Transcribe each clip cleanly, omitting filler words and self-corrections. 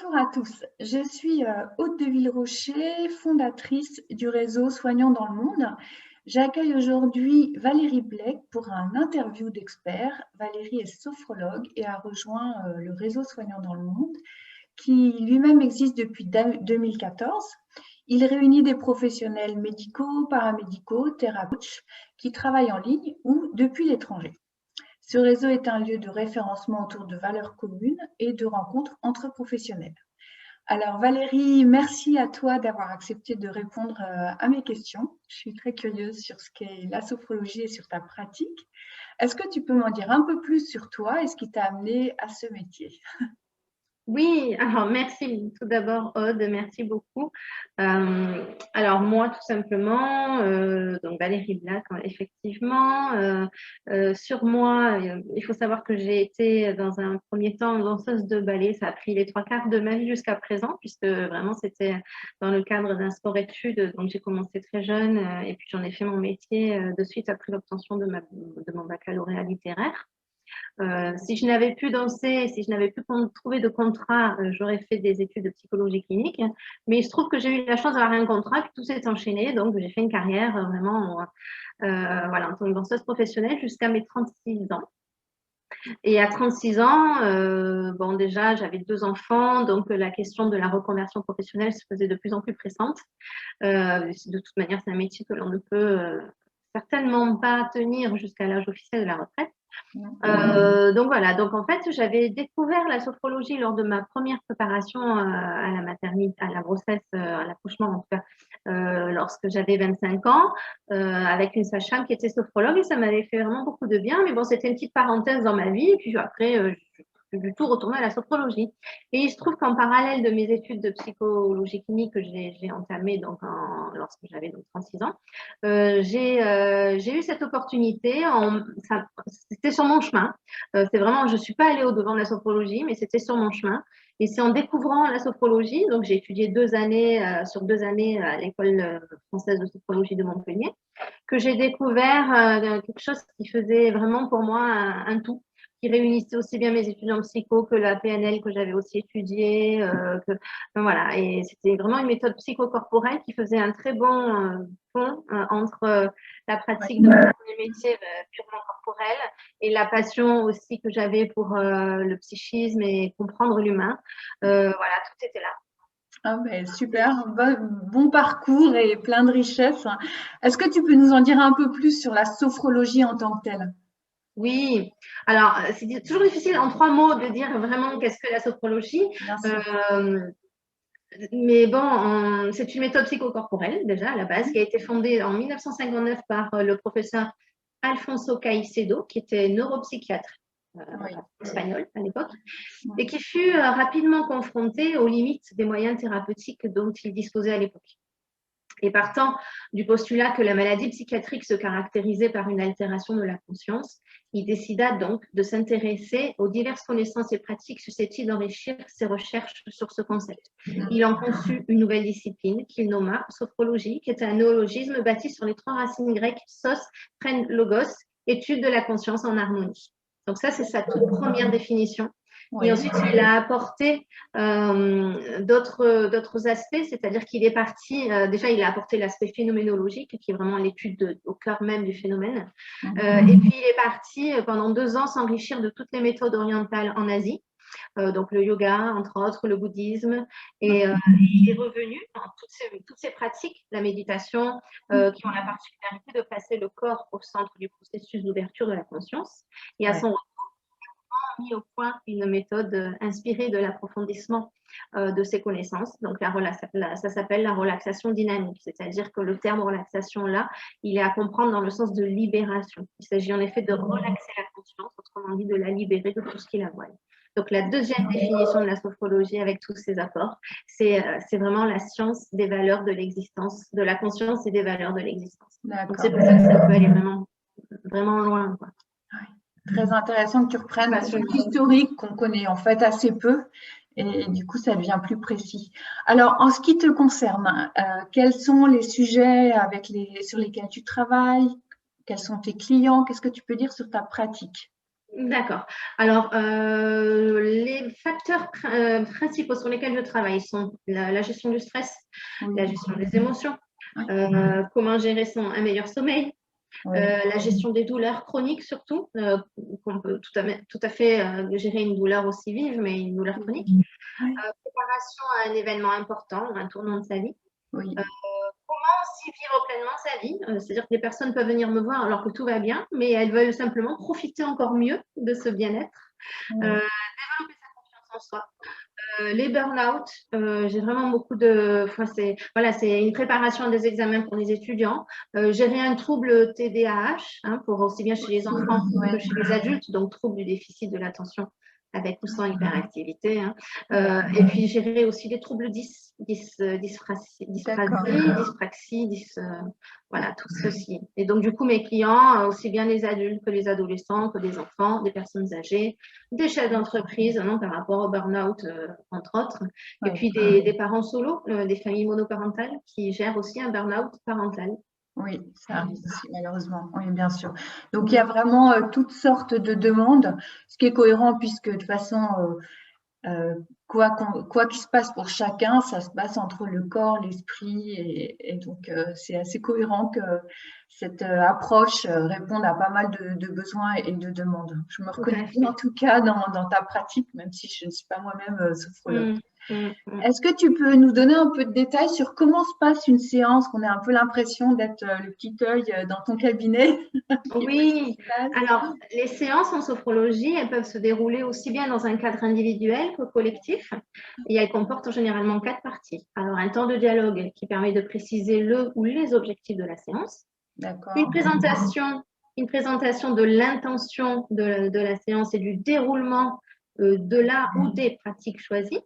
Bonjour à tous, je suis Aude de Villerocher, fondatrice du réseau Soignants dans le monde. J'accueille aujourd'hui Valérie Blek pour un interview d'experts. Valérie est sophrologue et a rejoint le réseau Soignants dans le monde qui lui-même existe depuis 2014. Il réunit des professionnels médicaux, paramédicaux, thérapeutes qui travaillent en ligne ou depuis l'étranger. Ce réseau est un lieu de référencement autour de valeurs communes et de rencontres entre professionnels. Alors Valérie, merci à toi d'avoir accepté de répondre à mes questions. Je suis très curieuse sur ce qu'est la sophrologie et sur ta pratique. Est-ce que tu peux m'en dire un peu plus sur toi et ce qui t'a amené à ce métier? Oui, alors merci tout d'abord Aude, merci beaucoup. Alors moi tout simplement, donc Valérie Black, effectivement. Sur moi, il faut savoir que j'ai été dans un premier temps danseuse de ballet. Ça a pris les 3/4 de ma vie jusqu'à présent, puisque vraiment c'était dans le cadre d'un sport-études. Donc j'ai commencé très jeune et puis j'en ai fait mon métier de suite après l'obtention de mon baccalauréat littéraire. Si je n'avais pu danser, si je n'avais pu trouver de contrat, j'aurais fait des études de psychologie clinique. Mais il se trouve que j'ai eu la chance d'avoir un contrat, que tout s'est enchaîné. Donc, j'ai fait une carrière vraiment voilà, en tant que danseuse professionnelle jusqu'à mes 36 ans. Et à 36 ans, bon, déjà, j'avais 2 enfants. Donc, la question de la reconversion professionnelle se faisait de plus en plus pressante. De toute manière, c'est un métier que l'on ne peut certainement pas tenir jusqu'à l'âge officiel de la retraite. Donc voilà, donc en fait, j'avais découvert la sophrologie lors de ma première préparation à la maternité, à la grossesse, à l'accouchement en tout cas, lorsque j'avais 25 ans, avec une sage-femme qui était sophrologue et ça m'avait fait vraiment beaucoup de bien. Mais bon, c'était une petite parenthèse dans ma vie. Et puis après, je suis du tout retournée à la sophrologie. Et il se trouve qu'en parallèle de mes études de psychologie clinique que j'ai entamées donc lorsque j'avais donc 36 ans, j'ai eu cette opportunité. C'était sur mon chemin. C'est vraiment, je ne suis pas allée au-devant de la sophrologie, mais c'était sur mon chemin. Et c'est en découvrant la sophrologie, donc j'ai étudié 2 années, sur 2 années à l'école française de sophrologie de Montpellier, que j'ai découvert quelque chose qui faisait vraiment pour moi un tout, qui réunissait aussi bien mes études en psycho que la PNL que j'avais aussi étudiée. Voilà. Et c'était vraiment une méthode psychocorporelle qui faisait un très bon pont entre la pratique de mon premier métier purement corporel et la passion aussi que j'avais pour le psychisme et comprendre l'humain. Voilà, tout était là. Ah ben, super, bon parcours et plein de richesses. Est-ce que tu peux nous en dire un peu plus sur la sophrologie en tant que telle? Oui, alors c'est toujours difficile en 3 mots de dire vraiment qu'est-ce que la sophrologie. Mais bon, c'est une méthode psychocorporelle déjà à la base qui a été fondée en 1959 par le professeur Alfonso Caicedo, qui était neuropsychiatre espagnol à l'époque, et qui fut rapidement confronté aux limites des moyens thérapeutiques dont il disposait à l'époque. Et partant du postulat que la maladie psychiatrique se caractérisait par une altération de la conscience, il décida donc de s'intéresser aux diverses connaissances et pratiques susceptibles d'enrichir ses recherches sur ce concept. Il en conçut une nouvelle discipline qu'il nomma sophrologie, qui est un néologisme bâti sur les 3 racines grecques sos, phren, logos, étude de la conscience en harmonie. Donc ça, c'est sa toute première définition. Et ensuite, il a apporté d'autres aspects, c'est-à-dire qu'il est parti, déjà, il a apporté l'aspect phénoménologique, qui est vraiment l'étude au cœur même du phénomène. Et puis, il est parti pendant 2 ans s'enrichir de toutes les méthodes orientales en Asie, donc le yoga, entre autres, le bouddhisme. Et il est revenu dans toutes ces pratiques, la méditation, qui ont la particularité de placer le corps au centre du processus d'ouverture de la conscience. Et à son retour, mis au point une méthode inspirée de l'approfondissement de ses connaissances. Donc, ça s'appelle la relaxation dynamique, c'est-à-dire que le terme relaxation, là, il est à comprendre dans le sens de libération. Il s'agit en effet de relaxer la conscience, autrement dit de la libérer de tout ce qui la voile. Donc, la deuxième définition de la sophrologie avec tous ses apports, c'est vraiment la science des valeurs de l'existence, de la conscience et des valeurs de l'existence. Donc, c'est pour ça que ça peut aller vraiment, vraiment loin, quoi. Très intéressant que tu reprennes l'historique qu'on connaît en fait assez peu et du coup ça devient plus précis. Alors en ce qui te concerne, quels sont les sujets sur lesquels tu travailles? Quels sont tes clients? Qu'est-ce que tu peux dire sur ta pratique? D'accord. Alors, les facteurs principaux sur lesquels je travaille sont la gestion du stress, Oui, la gestion des émotions, oui, comment gérer un meilleur sommeil, oui, la gestion des douleurs chroniques surtout, qu'on peut tout à fait gérer une douleur aussi vive, mais une douleur chronique. oui, Préparation à un événement important, un tournant de sa vie. oui, Comment aussi vivre pleinement sa vie. C'est-à-dire que des personnes peuvent venir me voir alors que tout va bien, mais elles veulent simplement profiter encore mieux de ce bien-être, oui. développer sa confiance en soi. Les burn-out, j'ai vraiment beaucoup de. Enfin, c'est une préparation à des examens pour les étudiants. Gérer un trouble TDAH, hein, pour aussi bien chez les enfants que chez les adultes, donc trouble du déficit de l'attention avec ou sans hyperactivité. Hein. Et puis gérer aussi les troubles D'accord. dyspraxie, voilà, tout ceci. Et donc, du coup, mes clients, aussi bien les adultes que les adolescents, que les enfants, des personnes âgées, des chefs d'entreprise, non, par rapport au burn-out, entre autres. Et Oui. puis des parents solos, des familles monoparentales qui gèrent aussi un burn-out parental. Oui, ça arrive aussi, malheureusement. Oui, bien sûr. Donc, il y a vraiment toutes sortes de demandes, ce qui est cohérent puisque de toute façon, quoi qu'il se passe pour chacun, ça se passe entre le corps, l'esprit, et donc c'est assez cohérent que cette approche réponde à pas mal de besoins et de demandes. Je me Tout à reconnais bien en fait. tout cas dans ta pratique, même si je ne suis pas moi-même sophrologue. Mm, mm, mm. Est-ce que tu peux nous donner un peu de détails sur comment se passe une séance, qu'on ait un peu l'impression d'être le petit œil dans ton cabinet qui voit ce qui Oui, se passe? alors les séances en sophrologie, elles peuvent se dérouler aussi bien dans un cadre individuel que collectif et elles comportent généralement 4 parties. Alors un temps de dialogue qui permet de préciser le ou les objectifs de la séance, une D'accord. présentation, une présentation de l'intention de la séance et du déroulement de la ou des pratiques choisies.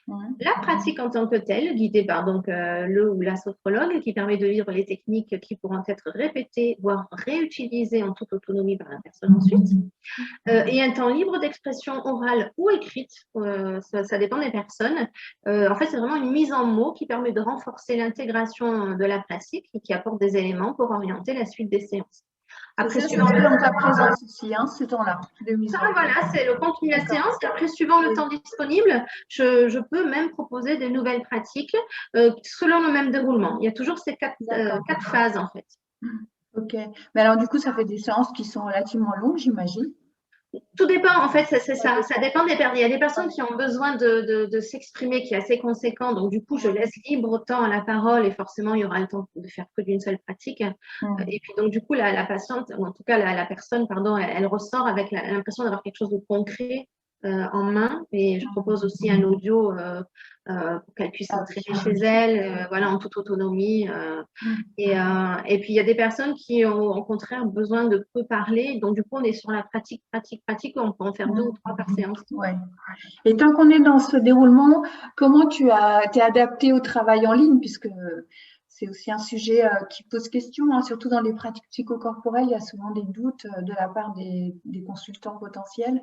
Ouais. La pratique en tant que telle, guidée par donc, le ou la sophrologue, qui permet de vivre les techniques qui pourront être répétées, voire réutilisées en toute autonomie par la personne ensuite. Et un temps libre d'expression orale ou écrite, ça dépend des personnes. En fait, c'est vraiment une mise en mots qui permet de renforcer l'intégration de la pratique et qui apporte des éléments pour orienter la suite des séances. C'est Après, ça, ça suivant se fait le en ta présence aussi, hein, ce temps-là de mise ça, en mots. voilà, c'est le contenu de la D'accord. séance. Et après, suivant le Oui. temps disponible, je peux même proposer des nouvelles pratiques selon le même déroulement. Il y a toujours ces D'accord. 4 phases, en fait. Ok. Mais alors, du coup, ça fait des séances qui sont relativement longues, j'imagine. Tout dépend, en fait, Ça ça dépend. dépend des personnes. Il y a des personnes Ouais. qui ont besoin de s'exprimer, qui est assez conséquent. Donc, du coup, je Ouais. laisse libre temps à la parole et forcément, il y aura le temps de faire que d'une seule pratique. Mm. Et puis, donc, du coup, la patiente, ou en tout cas la personne, pardon, elle ressort avec l'impression d'avoir quelque chose de concret en main. Et je propose aussi un audio pour qu'elle puisse Ah oui. s'entraîner chez elle, voilà, en toute autonomie. Mm. Et puis, il y a des personnes qui ont au contraire besoin de peu parler. Donc, du coup, on est sur la pratique, pratique, pratique. On peut en faire 2 ou 3 par séance. Ouais. Et tant qu'on est dans ce déroulement, comment t'es adapté au travail en ligne, puisque c'est aussi un sujet qui pose question, hein, surtout dans les pratiques psychocorporelles, il y a souvent des doutes de la part des consultants potentiels.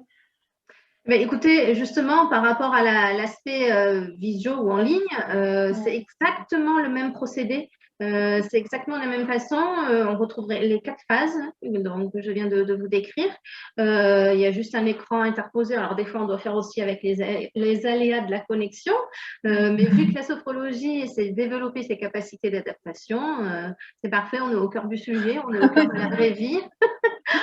Mais écoutez, justement, par rapport à l'aspect visio ou en ligne, c'est Ouais. exactement le même procédé. C'est exactement la même façon. On retrouverait les 4 phases donc, que je viens de vous décrire. Il y a juste un écran interposé. Alors, des fois, on doit faire aussi avec les aléas de la connexion. Mais vu que la sophrologie, c'est développer ses capacités d'adaptation, c'est parfait. On est au cœur du sujet. On est au cœur de la vraie vie.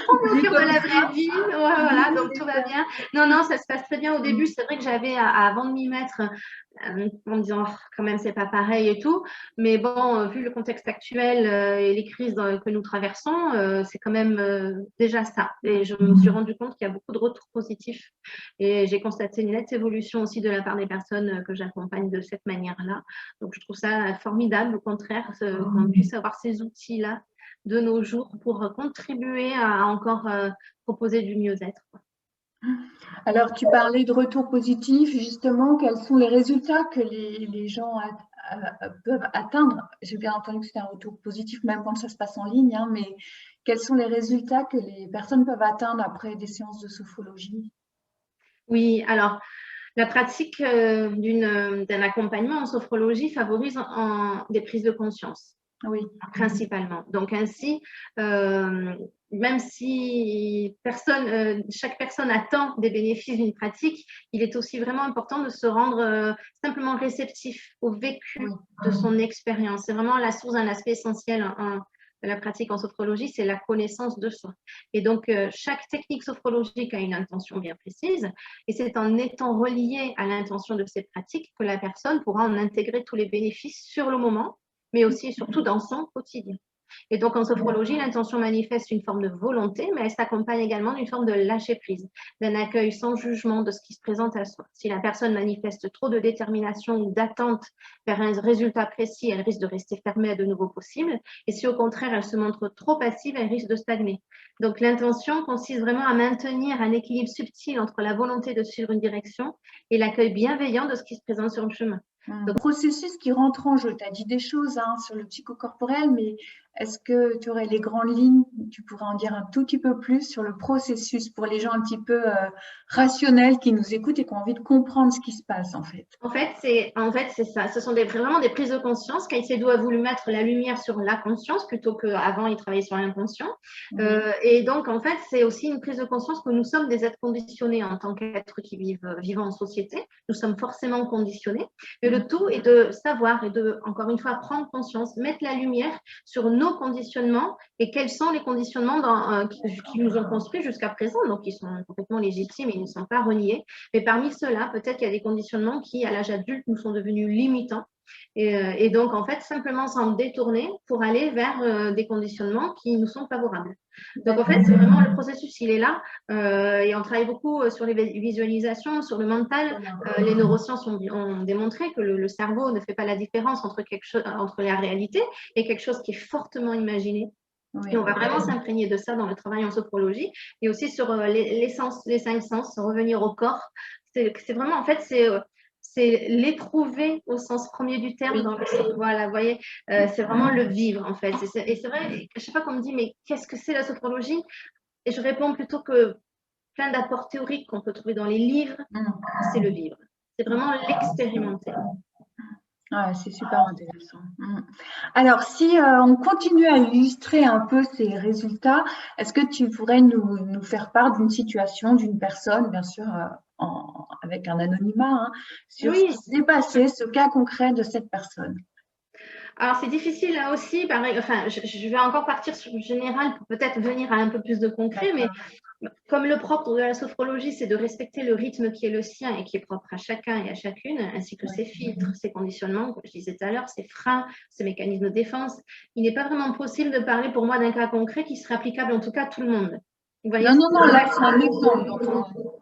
On est au Dit cœur de comme la ça, vraie vie, ouais, voilà, donc tout va super. bien. Non, non, ça se passe très bien au début. C'est vrai que j'avais, avant de m'y mettre, en me disant, oh, quand même, c'est pas pareil et tout. Mais bon, vu le contexte actuel et les crises que nous traversons, c'est quand même déjà ça. Et je me suis rendu compte qu'il y a beaucoup de retours positifs. Et j'ai constaté une nette évolution aussi de la part des personnes que j'accompagne de cette manière-là. Donc, je trouve ça formidable, au contraire, qu'on puisse avoir ces outils-là de nos jours pour contribuer à encore proposer du mieux-être. Alors, tu parlais de retour positif, justement, quels sont les résultats que les gens peuvent atteindre? J'ai bien entendu que c'était un retour positif, même quand ça se passe en ligne, hein, mais quels sont les résultats que les personnes peuvent atteindre après des séances de sophrologie? Oui, alors la pratique d'un accompagnement en sophrologie favorise des prises de conscience. Oui, Principalement. Donc ainsi, euh, même si chaque personne attend des bénéfices d'une pratique, il est aussi vraiment important de se rendre simplement réceptif au vécu de son expérience. C'est vraiment la source d'un aspect essentiel de la pratique en sophrologie, c'est la connaissance de soi. Et donc, chaque technique sophrologique a une intention bien précise, et c'est en étant relié à l'intention de cette pratique que la personne pourra en intégrer tous les bénéfices sur le moment, mais aussi et surtout dans son quotidien. Et donc, en sophrologie, l'intention manifeste une forme de volonté, mais elle s'accompagne également d'une forme de lâcher-prise, d'un accueil sans jugement de ce qui se présente à soi. Si la personne manifeste trop de détermination ou d'attente vers un résultat précis, elle risque de rester fermée à de nouveaux possibles. Et si au contraire, elle se montre trop passive, elle risque de stagner. Donc, l'intention consiste vraiment à maintenir un équilibre subtil entre la volonté de suivre une direction et l'accueil bienveillant de ce qui se présente sur le chemin. Donc, processus qui rentre en jeu. Tu as dit des choses sur le psychocorporel, mais est-ce que tu aurais les grandes lignes? Tu pourrais en dire un tout petit peu plus sur le processus pour les gens un petit peu rationnels qui nous écoutent et qui ont envie de comprendre ce qui se passe en fait. En fait, c'est ça. Ce sont vraiment des prises de conscience. Caicedo a voulu mettre la lumière sur la conscience plutôt qu'avant, il travaillait sur l'inconscient. Et donc, en fait, c'est aussi une prise de conscience que nous sommes des êtres conditionnés en tant qu'êtres qui vivant en société. Nous sommes forcément conditionnés. Mais le tout est de savoir et de, encore une fois, prendre conscience, mettre la lumière sur nos conditionnements et quels sont les conditionnements qui nous ont construits jusqu'à présent. Donc, ils sont complètement légitimes et ils ne sont pas reniés. Mais parmi ceux-là, peut-être qu'il y a des conditionnements qui, à l'âge adulte, nous sont devenus limitants. Et donc, en fait, simplement s'en détourner pour aller vers des conditionnements qui nous sont favorables. Donc, en fait, c'est vraiment le processus, il est là. Et on travaille beaucoup sur les visualisations, sur le mental. Les neurosciences ont démontré que le cerveau ne fait pas la différence entre la réalité et quelque chose qui est fortement imaginé. Et on va vraiment s'imprégner de ça dans le travail en sophrologie et aussi sur les 5 sens, revenir au corps. C'est vraiment, en fait, c'est l'éprouver au sens premier du terme. Voilà, vous voyez, c'est vraiment le vivre, en fait. Et c'est vrai, à chaque fois qu'on me dit, mais qu'est-ce que c'est la sophrologie? Et je réponds plutôt que plein d'apports théoriques qu'on peut trouver dans les livres, c'est le vivre. C'est vraiment l'expérimenter. Ouais, c'est super intéressant. Alors, si on continue à illustrer un peu ces résultats, est-ce que tu pourrais nous faire part d'une situation, d'une personne, bien sûr, avec un anonymat, sur ce qui s'est passé, ce cas concret de cette personne? Alors, c'est difficile là aussi. Enfin, je vais encore partir sur le général pour peut-être venir à un peu plus de concret, mais comme le propre de la sophrologie, c'est de respecter le rythme qui est le sien et qui est propre à chacun et à chacune, ainsi que ses filtres, ses conditionnements, comme je disais tout à l'heure, ses freins, ses mécanismes de défense, il n'est pas vraiment possible de parler pour moi d'un cas concret qui serait applicable en tout cas à tout le monde. Vous voyez, non, là, c'est un exemple.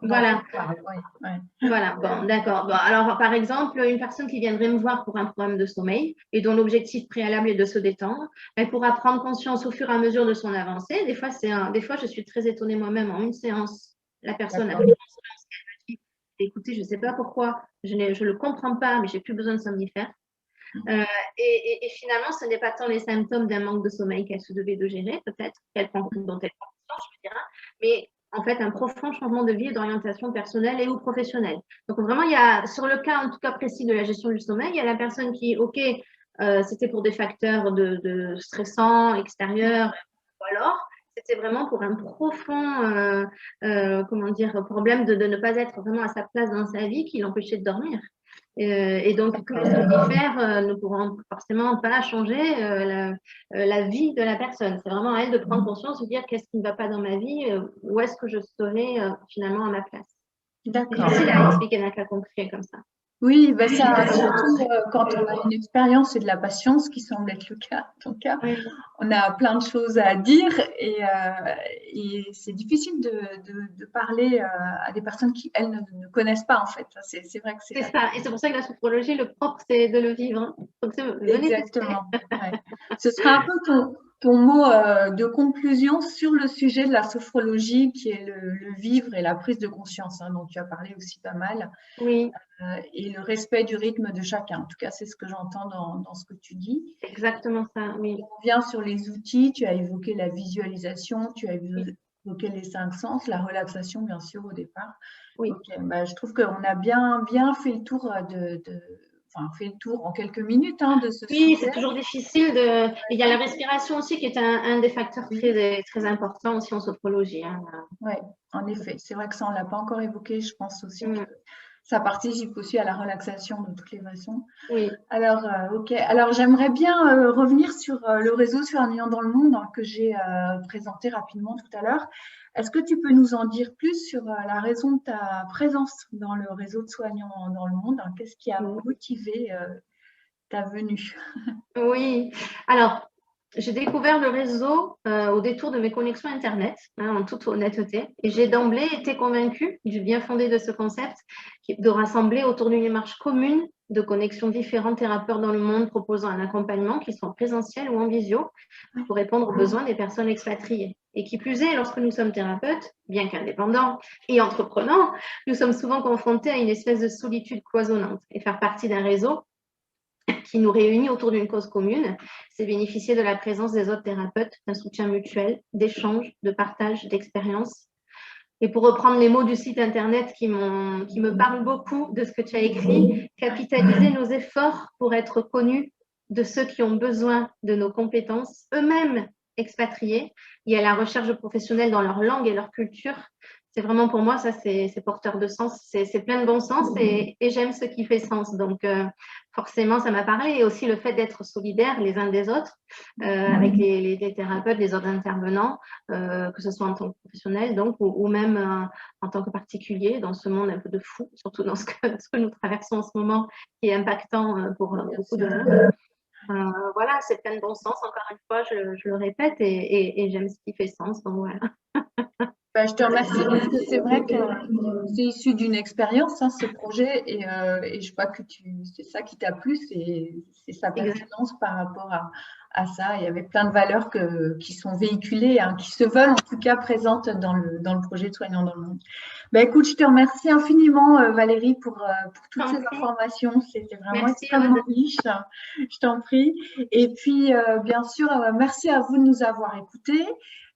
Voilà. Voilà, bon, d'accord. Bon, alors, par exemple, une personne qui viendrait me voir pour un problème de sommeil et dont l'objectif préalable est de se détendre, elle pourra prendre conscience au fur et à mesure de son avancée. Des fois, je suis très étonnée moi-même. En une séance, la personne a pris conscience qu'elle me dit, écoutez, je ne sais pas pourquoi, je ne le comprends pas, mais j'ai plus besoin de somnifères. Et finalement, ce n'est pas tant les symptômes d'un manque de sommeil qu'elle se devait de gérer, peut-être, dont elle prend conscience, je veux dire, mais en fait un profond changement de vie et d'orientation personnelle et ou professionnelle. Donc vraiment, il y a, sur le cas en tout cas précis de la gestion du sommeil, il y a la personne qui, ok, c'était pour des facteurs de stressants extérieurs, ou alors c'était vraiment pour un profond problème de ne pas être vraiment à sa place dans sa vie qui l'empêchait de dormir. Et donc, tous les somnifères ne pourront forcément pas changer la vie de la personne. C'est vraiment à elle de prendre conscience, de dire qu'est-ce qui ne va pas dans ma vie, où est-ce que je serai finalement à ma place. D'accord. C'est difficile à expliquer d'un cas concret comme ça. Oui, ben ça, surtout quand on a une expérience et de la patience, qui semble être le cas en ton cas, on a plein de choses à dire et c'est difficile de parler à des personnes qui, elles, ne connaissent pas en fait. C'est vrai que c'est ça. Et c'est pour ça que la sophrologie, le propre, c'est de le vivre. Hein. Donc, exactement. Ouais. Ce sera un peu ton mot de conclusion sur le sujet de la sophrologie qui est le vivre et la prise de conscience, dont tu as parlé aussi pas mal. Oui. Et le respect du rythme de chacun. En tout cas, c'est ce que j'entends dans ce que tu dis. Exactement ça, oui. On revient sur les outils. Tu as évoqué la visualisation, tu as évoqué les 5 sens, la relaxation, bien sûr, au départ. Oui. Okay. Je trouve qu'on a bien fait le tour fait le tour en quelques minutes hein, de ce Oui, sujet. c'est toujours difficile de. Il y a la respiration aussi qui est un des facteurs très, très importants aussi en sophrologie. Hein. Oui, en effet. C'est vrai que ça, on ne l'a pas encore évoqué. Je pense aussi que Mm. ça participe aussi à la relaxation de toutes les façons. Oui. Alors, ok. Alors, j'aimerais bien revenir sur le réseau Soignants dans le monde hein, que j'ai présenté rapidement tout à l'heure. Est-ce que tu peux nous en dire plus sur la raison de ta présence dans le réseau de soignants dans le monde hein? Qu'est-ce qui a motivé ta venue? Oui. Alors, j'ai découvert le réseau au détour de mes connexions Internet, hein, en toute honnêteté, et j'ai d'emblée été convaincue du bien fondé de ce concept de rassembler autour d'une démarche commune de connexions différents thérapeutes dans le monde proposant un accompagnement qui soit en présentiel ou en visio pour répondre aux besoins des personnes expatriées. Et qui plus est, lorsque nous sommes thérapeutes, bien qu'indépendants et entreprenants, nous sommes souvent confrontés à une espèce de solitude cloisonnante. Et faire partie d'un réseau qui nous réunit autour d'une cause commune, c'est bénéficier de la présence des autres thérapeutes, d'un soutien mutuel, d'échange, de partage, d'expérience. Et pour reprendre les mots du site internet qui me parlent beaucoup de ce que tu as écrit, capitaliser nos efforts pour être connus de ceux qui ont besoin de nos compétences, eux-mêmes expatriés, et à la recherche professionnelle dans leur langue et leur culture. C'est vraiment pour moi, ça c'est porteur de sens, c'est plein de bon sens et j'aime ce qui fait sens. Donc forcément, ça m'a parlé. Et aussi le fait d'être solidaires les uns des autres avec les thérapeutes, les autres intervenants, que ce soit en tant que professionnel donc, ou même en tant que particulier dans ce monde un peu de fou, surtout dans ce que nous traversons en ce moment qui est impactant pour beaucoup de monde. Voilà, c'est plein de bon sens, encore une fois, je le répète, et j'aime ce qui fait sens. Donc voilà. Bah, je te remercie parce que c'est vrai que c'est issu d'une expérience, hein, ce projet, et je crois que c'est ça qui t'a plu, c'est sa pertinence par rapport à ça. Il y avait plein de valeurs qui sont véhiculées, hein, qui se veulent en tout cas présentes dans le projet de Soignants dans le monde. Bah, écoute, je te remercie infiniment, Valérie, pour toutes ces informations. C'était vraiment extrêmement riche. Je t'en prie. Et puis, bien sûr, merci à vous de nous avoir écoutés.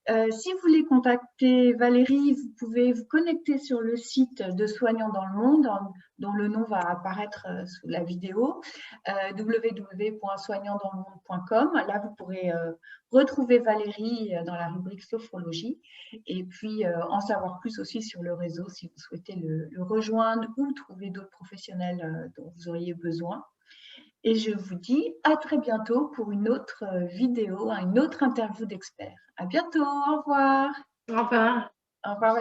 Si vous voulez contacter Valérie, vous pouvez vous connecter sur le site de Soignants dans le monde, dont le nom va apparaître sous la vidéo, www.soignantsdanslemonde.com. Là, vous pourrez retrouver Valérie dans la rubrique sophrologie et puis en savoir plus aussi sur le réseau si vous souhaitez le rejoindre ou trouver d'autres professionnels dont vous auriez besoin. Et je vous dis à très bientôt pour une autre vidéo, une autre interview d'experts. À bientôt, au revoir. Au revoir. Au revoir.